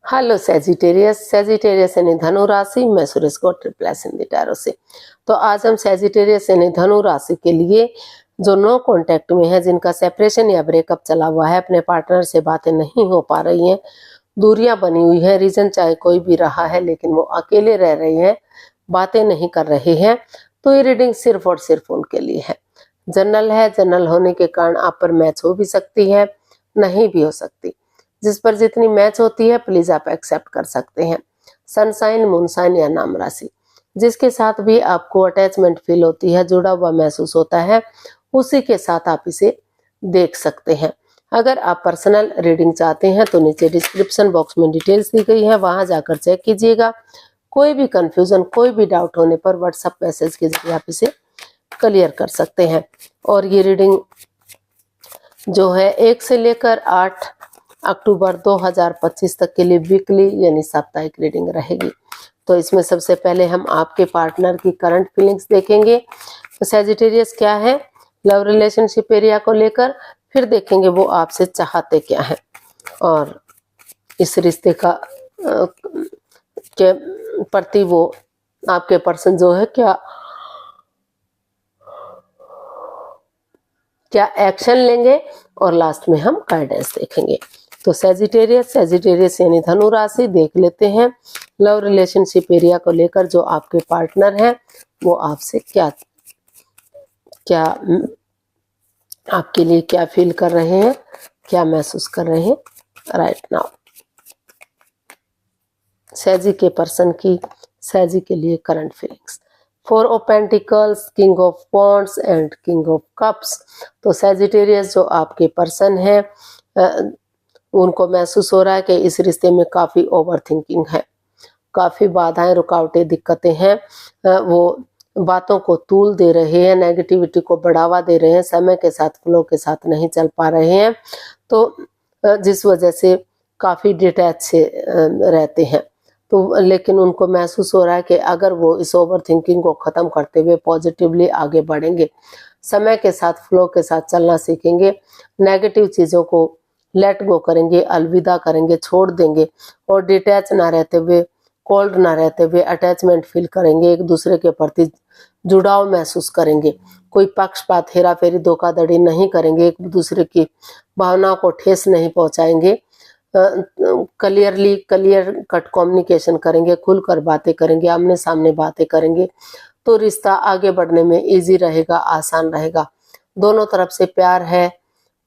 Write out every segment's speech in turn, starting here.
Hello Sagittarius. Sagittarius यानी धनु राशि। मैं Suresh Gaur triple S Hindi tarot से। तो आज हम सेजिटेरियस यानी धनु राशि के लिए जो नो कांटेक्ट में है, जिनका सेपरेशन या ब्रेकअप चला हुआ है, अपने पार्टनर से बातें नहीं हो पा रही हैं, दूरियां बनी हुई है, रीजन चाहे कोई भी रहा है लेकिन वो अकेले रह रहे हैं, बातें नहीं कर रहे हैं, तो ये रीडिंग सिर्फ और सिर्फ उनके लिए है। जनरल है। जनरल होने के कारण आप पर मैच हो भी सकती है, नहीं भी हो सकती। जिस पर जितनी मैच होती है प्लीज आप एक्सेप्ट कर सकते हैं। सनसाइन, मूनसाइन या नाम राशि, जिसके साथ भी आपको अटैचमेंट फील होती है, जुड़ा हुआ महसूस होता है, उसी के साथ आप इसे देख सकते हैं। अगर आप पर्सनल रीडिंग चाहते हैं तो नीचे डिस्क्रिप्शन बॉक्स में डिटेल्स दी गई है, वहां जाकर चेक कीजिएगा। कोई भी कंफ्यूजन, कोई भी डाउट होने पर व्हाट्सएप मैसेज के जरिए आप इसे क्लियर कर सकते हैं। और ये रीडिंग जो है 1 से लेकर 8 अक्टूबर 2025 तक के लिए वीकली यानी साप्ताहिक रीडिंग रहेगी। तो इसमें सबसे पहले हम आपके पार्टनर की करंट फीलिंग्स देखेंगे। सेजिटेरियस क्या है लव रिलेशनशिप एरिया को लेकर, फिर देखेंगे वो आपसे चाहते क्या है और इस रिश्ते का के प्रति वो आपके पर्सन जो है क्या एक्शन लेंगे, और लास्ट में हम गाइडेंस देखेंगे। तो सेजिटेरियस यानी धनु राशि देख लेते हैं। लव रिलेशनशिप एरिया को लेकर जो आपके पार्टनर हैं वो आपसे क्या आपके लिए क्या फील कर रहे हैं, क्या महसूस कर रहे हैं राइट नाउ। सेजी के पर्सन की सेजी के लिए current feelings. 4 of pentacles, king of wands and king of cups. तो सेजिटेरियस जो आपके पर्सन है उनको महसूस हो रहा है कि इस रिश्ते में काफ़ी ओवर थिंकिंग है, काफ़ी बाधाएं, रुकावटें, दिक्कतें हैं। वो बातों को तूल दे रहे हैं, नेगेटिविटी को बढ़ावा दे रहे हैं, समय के साथ फ्लो के साथ नहीं चल पा रहे हैं, तो जिस वजह से काफ़ी डिटैच से रहते हैं। तो लेकिन उनको महसूस हो रहा है कि अगर वो इस ओवर थिंकिंग को ख़त्म करते हुए पॉजिटिवली आगे बढ़ेंगे, समय के साथ फ्लो के साथ चलना सीखेंगे, नेगेटिव चीज़ों को लेट गो करेंगे, अलविदा करेंगे, छोड़ देंगे और डिटैच ना रहते हुए, कोल्ड ना रहते हुए अटैचमेंट फील करेंगे, एक दूसरे के प्रति जुड़ाव महसूस करेंगे, कोई पक्षपात, हेरा फेरी, धोखाधड़ी नहीं करेंगे, एक दूसरे की भावनाओं को ठेस नहीं पहुंचाएंगे, क्लियर कट कम्युनिकेशन करेंगे, खुलकर बातें करेंगे, आमने सामने बातें करेंगे, तो रिश्ता आगे बढ़ने में इजी रहेगा, आसान रहेगा। दोनों तरफ से प्यार है,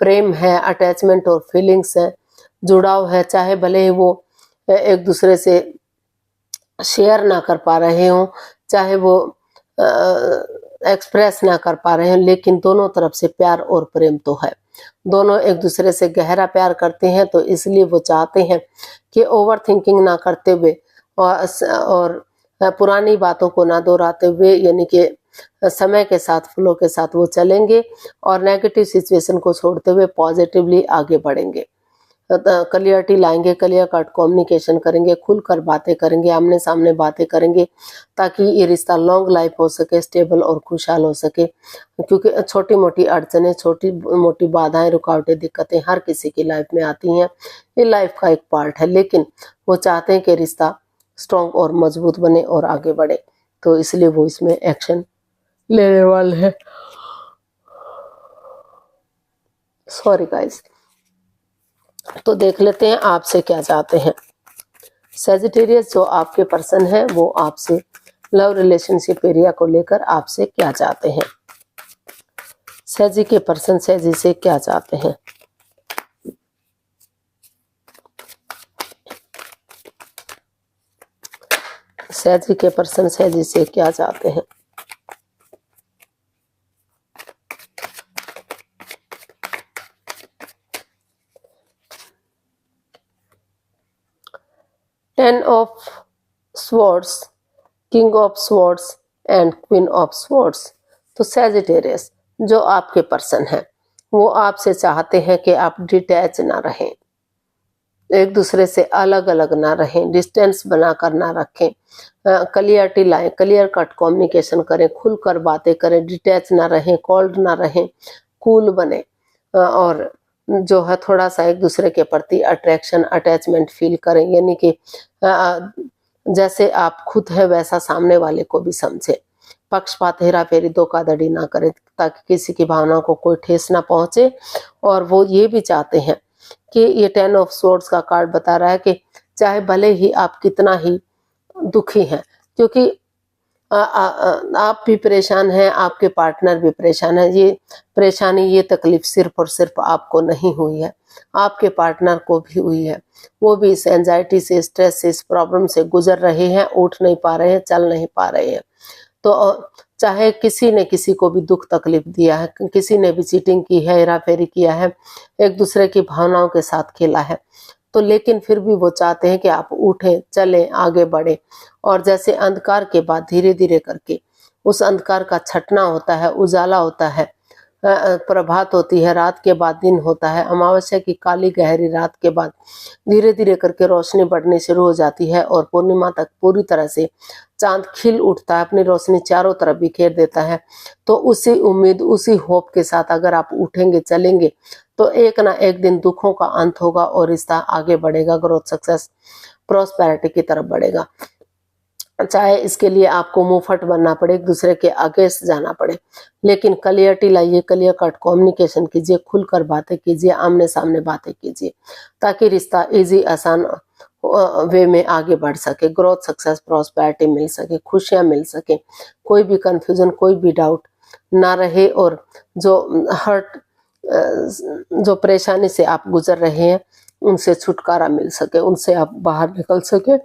प्रेम है, अटैचमेंट और फीलिंग्स है, जुड़ाव है, चाहे भले ही वो एक दूसरे से शेयर ना कर पा रहे हों, चाहे वो एक्सप्रेस ना कर पा रहे हैं, लेकिन दोनों तरफ से प्यार और प्रेम तो है। दोनों एक दूसरे से गहरा प्यार करते हैं, तो इसलिए वो चाहते हैं कि ओवर थिंकिंग ना करते हुए और पुरानी बातों को ना दोहराते हुए, यानी कि समय के साथ फ्लो के साथ वो चलेंगे और नेगेटिव सिचुएशन को छोड़ते हुए पॉजिटिवली आगे बढ़ेंगे, क्लियरिटी लाएंगे, क्लियर कट कम्युनिकेशन करेंगे, खुलकर बातें करेंगे, आमने सामने बातें करेंगे, ताकि ये रिश्ता लॉन्ग लाइफ हो सके, स्टेबल और खुशहाल हो सके। क्योंकि छोटी मोटी अड़चनें, छोटी मोटी बाधाएं, रुकावटें, दिक्कतें हर किसी की लाइफ में आती हैं, ये लाइफ का एक पार्ट है, लेकिन वो चाहते हैं कि रिश्ता स्ट्रॉन्ग और मजबूत बने और आगे बढ़े, तो इसलिए वो इसमें एक्शन लेने वाले हैं। Sorry guys. तो देख लेते हैं आपसे क्या चाहते हैं। सेजिटेरियस जो आपके पर्सन है वो आपसे लव रिलेशनशिप एरिया को लेकर आपसे क्या चाहते हैं। सेजी के पर्सन सेजी से क्या चाहते हैं। सेजी के पर्सन सेजी से क्या चाहते हैं। Ten of swords, king of swords and queen of swords. तो सेजिटेरियस जो आपके पर्सन है वो आपसे चाहते हैं कि आप डिटैच ना रहें, एक दूसरे से अलग अलग ना रहें, डिस्टेंस बनाकर ना रखें, क्लियरिटी लाएं, क्लियर कट कम्युनिकेशन करें, खुलकर बातें करें, डिटैच ना रहें, कोल्ड ना रहें, कूल बने और जो है थोड़ा सा एक दूसरे के प्रति अट्रैक्शन अटैचमेंट फील करें, यानी कि जैसे आप खुद है वैसा सामने वाले को भी समझे। पक्षपात, हेरा फेरी, धोखाधड़ी ना करें ताकि किसी की भावनाओं को कोई ठेस ना पहुंचे। और वो ये भी चाहते हैं कि ये 10 ऑफ सोर्ड्स का कार्ड बता रहा है कि चाहे भले ही आप कितना ही दुखी हैं, क्योंकि आप भी परेशान हैं, आपके पार्टनर भी परेशान है। ये परेशानी, ये तकलीफ सिर्फ और सिर्फ आपको नहीं हुई है, आपके पार्टनर को भी हुई है। वो भी इस एंजाइटी से, स्ट्रेस से, इस प्रॉब्लम से गुजर रहे हैं, उठ नहीं पा रहे हैं, चल नहीं पा रहे हैं। तो चाहे किसी ने किसी को भी दुख तकलीफ दिया है, किसी ने भी चीटिंग की है, हेरा फेरी किया है, एक दूसरे की भावनाओं के साथ खेला है, तो लेकिन फिर भी वो चाहते हैं कि आप उठें, चलें, आगे बढ़े। और जैसे अंधकार के बाद धीरे धीरे करके उस अंधकार का छटना होता है, उजाला होता है, प्रभात होती है, रात के बाद दिन होता है, अमावस्या की काली गहरी रात के बाद धीरे धीरे करके रोशनी बढ़नी शुरू हो जाती है और पूर्णिमा तक पूरी तरह से चांद खिल उठता है, अपनी रोशनी चारों तरफ बिखेर देता है। तो उसी उम्मीद, उसी होप के साथ अगर आप उठेंगे, चलेंगे, तो एक ना एक दिन दुखों का अंत होगा और रिश्ता आगे बढ़ेगा, ग्रोथ, सक्सेस, प्रॉस्पेरिटी की तरफ बढ़ेगा। चाहे इसके लिए आपको मुंहफट बनना पड़े, एक दूसरे के अगेंस्ट जाना पड़े, लेकिन क्लियरिटी लाइए, क्लियर कट कम्युनिकेशन कीजिए, खुलकर बातें कीजिए, आमने सामने बातें कीजिए, ताकि रिश्ता इजी, आसान वे में आगे बढ़ सके, ग्रोथ, सक्सेस, प्रॉस्पेरिटी मिल सके, खुशियां मिल सके, कोई भी कंफ्यूजन, कोई भी डाउट ना रहे। और जो हर्ट, जो परेशानी से आप गुजर रहे हैं, उनसे छुटकारा मिल सके, उनसे आप बाहर निकल सके,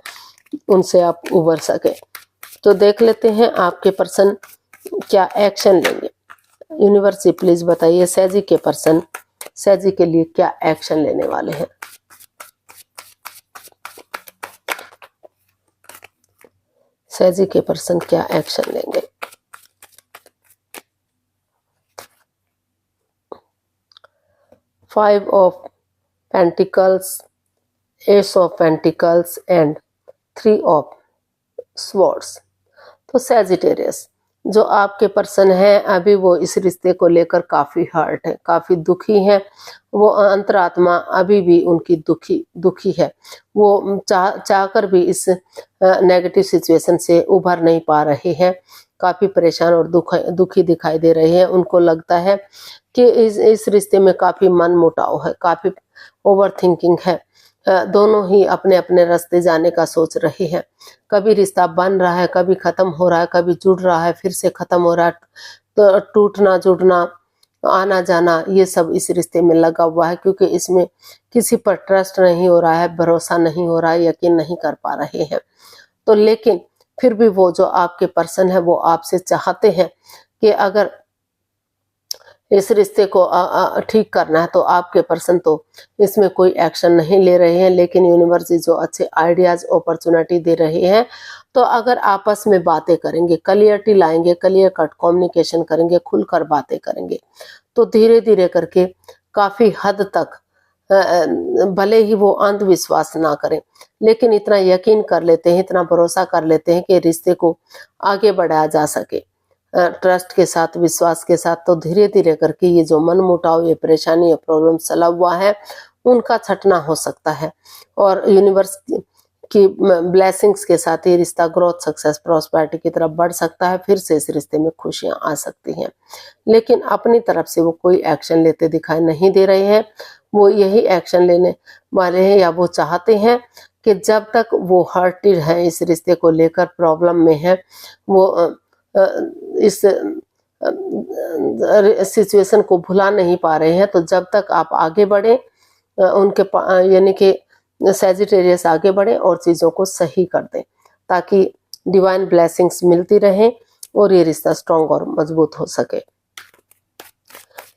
उनसे आप उबर सके। तो देख लेते हैं आपके पर्सन क्या एक्शन लेंगे। यूनिवर्स जी प्लीज बताइए, सैजी के पर्सन, सैजी के लिए क्या एक्शन लेने वाले हैं। सैजी के पर्सन क्या एक्शन लेंगे। Five of pentacles, S of pentacles and 3 of swords. तो सैजिटेरियस, जो आपके पर्सन है, अभी वो इस रिश्ते को लेकर काफी हर्ट है, काफी दुखी है। वो अंतरात्मा अभी भी उनकी दुखी है। वो चाहकर भी इस नेगेटिव सिचुएशन से उभर नहीं पा रहे हैं, काफी परेशान और दुखी दिखाई दे रहे हैं। उनको लगता है कि इस रिश्ते में काफी मन मुटाव है, काफी ओवर थिंकिंग है। दोनों ही अपने अपने रास्ते जाने का सोच रहे हैं। कभी रिश्ता बन रहा है, कभी खत्म हो रहा है, कभी जुड़ रहा है, फिर से खत्म हो रहा है। तो टूटना, जुड़ना, आना जाना, ये सब इस रिश्ते में लगा हुआ है, क्योंकि इसमें किसी पर ट्रस्ट नहीं हो रहा है, भरोसा नहीं हो रहा है, यकीन नहीं कर पा रहे हैं। तो लेकिन फिर भी वो जो आपके पर्सन है, वो आपसे चाहते हैं कि अगर इस रिश्ते को ठीक करना है तो आपके पर्सन तो इसमें कोई एक्शन नहीं ले रहे हैं। लेकिन यूनिवर्स जो अच्छे आइडियाज, अपॉर्चुनिटी दे रहे हैं, तो अगर आपस में बातें करेंगे, क्लियरिटी लाएंगे, क्लियर कट कम्युनिकेशन करेंगे, खुलकर बातें करेंगे, तो धीरे धीरे करके काफी हद तक भले ही वो अंधविश्वास ना करें, लेकिन इतना यकीन कर लेते हैं, इतना भरोसा कर लेते हैं कि रिश्ते को आगे बढ़ाया जा सके ट्रस्ट के साथ, विश्वास के साथ। तो धीरे धीरे करके ये जो मन मुटाव, ये परेशानी, ये प्रॉब्लम चला हुआ है, उनका छटना हो सकता है। और यूनिवर्स की ब्लेसिंग्स के साथ ये रिश्ता ग्रोथ, सक्सेस, प्रॉस्पेरिटी की तरफ बढ़ सकता है। फिर से इस रिश्ते में खुशियां आ सकती हैं। लेकिन अपनी तरफ से वो कोई एक्शन लेते दिखाई नहीं दे रहे हैं। वो यही एक्शन लेने वाले हैं, या वो चाहते हैं कि जब तक वो हर्टेड है, इस रिश्ते को लेकर प्रॉब्लम में है, वो इस सिचुएशन को भुला नहीं पा रहे हैं, तो जब तक आप आगे बढ़े, उनके यानी कि सैजिटेरियस आगे बढ़े और चीज़ों को सही कर दें, ताकि डिवाइन ब्लेसिंग्स मिलती रहें और ये रिश्ता स्ट्रॉन्ग और मजबूत हो सके।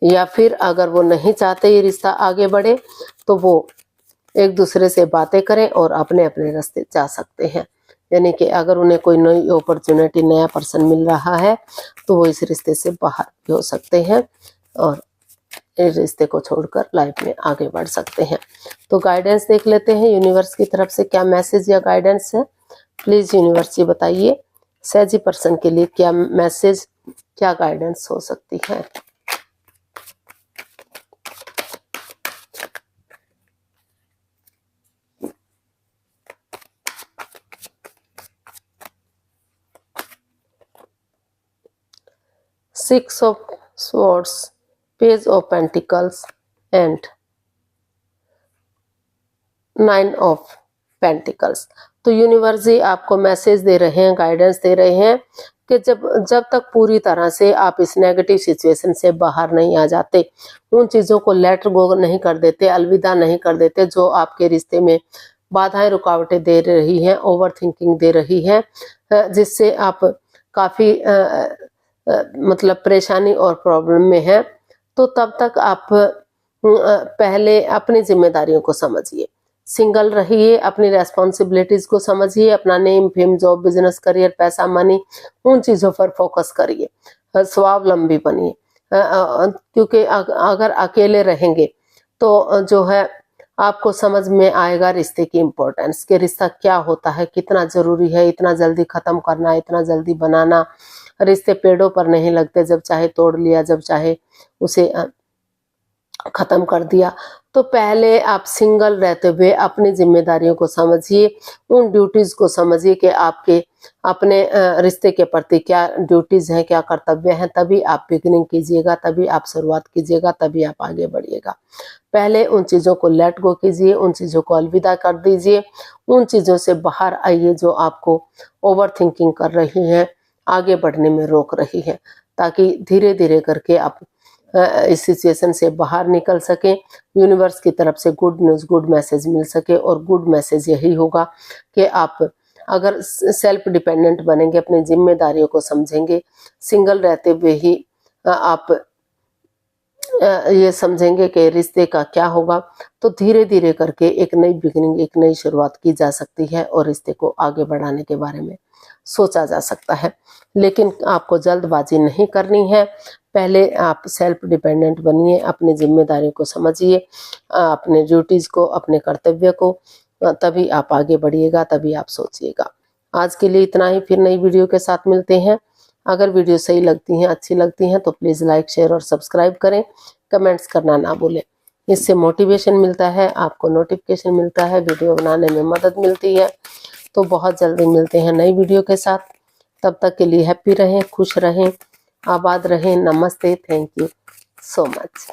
या फिर अगर वो नहीं चाहते ये रिश्ता आगे बढ़े, तो वो एक दूसरे से बातें करें और अपने अपने रास्ते जा सकते हैं। यानी कि अगर उन्हें कोई नई अपॉर्चुनिटी, नया पर्सन मिल रहा है, तो वो इस रिश्ते से बाहर भी हो सकते हैं और इस रिश्ते को छोड़कर लाइफ में आगे बढ़ सकते हैं। तो गाइडेंस देख लेते हैं यूनिवर्स की तरफ से क्या मैसेज या गाइडेंस है। प्लीज यूनिवर्स जी बताइए, सैजी पर्सन के लिए क्या मैसेज, क्या गाइडेंस हो सकती है। 6 of swords, page of pentacles and 9 of pentacles. तो यूनिवर्स जी आपको मैसेज दे रहे हैं, गाइडेंस दे रहे हैं कि जब तक पूरी तरह से आप इस नेगेटिव सिचुएशन से बाहर नहीं आ जाते, उन चीज़ों को लेट गो नहीं कर देते, अलविदा नहीं कर देते जो आपके रिश्ते में बाधाएं रुकावटें दे रही हैं, ओवर थिंकिंग दे रही है, जिससे आप काफ़ी मतलब परेशानी और प्रॉब्लम में हैं, तो तब तक आप पहले अपनी जिम्मेदारियों को समझिए, सिंगल रहिए, अपनी रेस्पॉन्सिबिलिटीज को समझिए, अपना name, fame, job, business, career, पैसा, मनी, उन चीज़ों पर फोकस करिए, स्वावलंबी बनिए, क्योंकि अगर अकेले रहेंगे तो जो है आपको समझ में आएगा रिश्ते की इम्पोर्टेंस, कि रिश्ता क्या होता है, कितना ज़रूरी है, इतना जल्दी ख़त्म करना, इतना जल्दी बनाना। रिश्ते पेड़ों पर नहीं लगते, जब चाहे तोड़ लिया, जब चाहे उसे ख़त्म कर दिया। तो पहले आप सिंगल रहते हुए अपनी जिम्मेदारियों को समझिए, उन ड्यूटीज़ को समझिए कि आपके अपने रिश्ते के प्रति क्या ड्यूटीज़ हैं, क्या कर्तव्य हैं, तभी आप बिगिनिंग कीजिएगा, तभी आप शुरुआत कीजिएगा, तभी आप आगे बढ़िएगा। पहले उन चीज़ों को लेट गो कीजिए, उन चीज़ों को अलविदा कर दीजिए, उन चीज़ों से बाहर आइए जो आपको ओवर थिंकिंग कर रही हैं, आगे बढ़ने में रोक रही है, ताकि धीरे धीरे करके आप इस सिचुएशन से बाहर निकल सके, यूनिवर्स की तरफ से गुड न्यूज़, गुड मैसेज मिल सके। और गुड मैसेज यही होगा कि आप अगर सेल्फ डिपेंडेंट बनेंगे, अपनी जिम्मेदारियों को समझेंगे, सिंगल रहते हुए ही आप ये समझेंगे कि रिश्ते का क्या होगा, तो धीरे धीरे करके एक नई बिगिनिंग, एक नई शुरुआत की जा सकती है और रिश्ते को आगे बढ़ाने के बारे में सोचा जा सकता है। लेकिन आपको जल्दबाजी नहीं करनी है, पहले आप सेल्फ डिपेंडेंट बनिए, अपनी जिम्मेदारियों को समझिए, अपने ड्यूटीज़ को, अपने कर्तव्य को, तभी आप आगे बढ़िएगा, तभी आप सोचिएगा। आज के लिए इतना ही, फिर नई वीडियो के साथ मिलते हैं। अगर वीडियो सही लगती हैं, अच्छी लगती हैं तो प्लीज़ लाइक, शेयर और सब्सक्राइब करें, कमेंट्स करना ना भूलें। इससे मोटिवेशन मिलता है, आपको नोटिफिकेशन मिलता है, वीडियो बनाने में मदद मिलती है। तो बहुत जल्दी मिलते हैं नई वीडियो के साथ, तब तक के लिए हैप्पी रहें, खुश रहें, आबाद रहें। नमस्ते, थैंक यू सो मच।